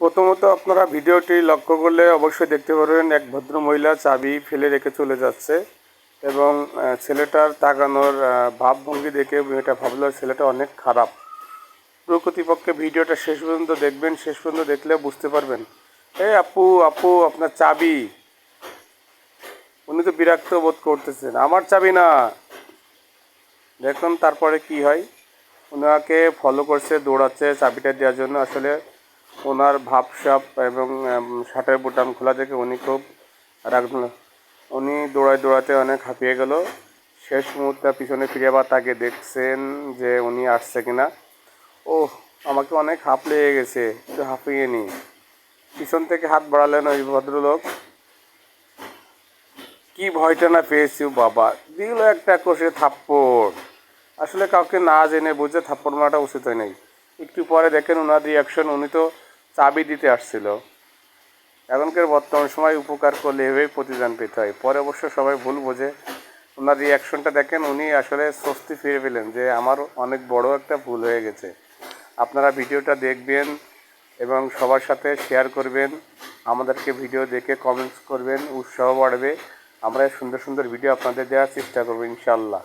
প্রথমত আপনারা ভিডিওটি লক্ষ্য করলে অবশ্যই দেখতে পারবেন এক ভদ্র মহিলা চাবি ফেলে রেখে চলে যাচ্ছে এবং ছেলেটার তাকানোর ভাবভঙ্গি দেখে মেয়েটা ভাবলো ছেলেটা অনেক খারাপ। প্রকৃতপক্ষে ভিডিওটা শেষ পর্যন্ত দেখবেন, শেষ পর্যন্ত দেখলে বুঝতে পারবেন। এই আপু আপু আপনার চাবি। উনি তো বিরক্ত বোধ করতেছেন, আমার চাবি না। দেখুন তারপরে কি হয়, ওনাকে ফলো করছে, দৌড়াচ্ছে চাবিটা দেওয়ার জন্য। আসলে ওনার ভাবসাব এবং শার্টের বোতাম খোলা দেখে উনি খুব রাগল। উনি দৌড়াতে অনেক হাঁপিয়ে গেল। শেষ মুহূর্তে পিছনে ফিরে আবার তাকে দেখছেন যে উনি আসছে কিনা। ওহ, আমাকে অনেক হাঁপ লেগে গেছে, একটু হাঁপিয়ে নি। পিছন থেকে হাত বাড়ালেন ওই ভদ্রলোক। কি ভয়টা না পেয়েছি বাবা, দিল একটা কষে থাপ্পড়। আসলে কাউকে না জেনে বুঝে থাপ্পড় মারাটা উচিত হয় নাই। একটু পরে দেখেন ওনার রিয়াকশন, উনি তো চাবি দিতে আসছিল। এখনকার বর্তমান সময় উপকার করলে এভাবেই প্রতিদান পেতে হয়। পরে অবশ্য সবাই ভুল বোঝে। ওনার রিয়াকশনটা দেখেন, উনি আসলে স্বস্তি ফিরে পেলেন যে আমার অনেক বড় একটা ভুল হয়ে গেছে। আপনারা ভিডিওটা দেখবেন এবং সবার সাথে শেয়ার করবেন। আমাদেরকে ভিডিও দেখে কমেন্টস করবেন, উৎসাহ বাড়বে। আমরা সুন্দর সুন্দর ভিডিও আপনাদের দেওয়ার চেষ্টা করবো ইনশাল্লাহ।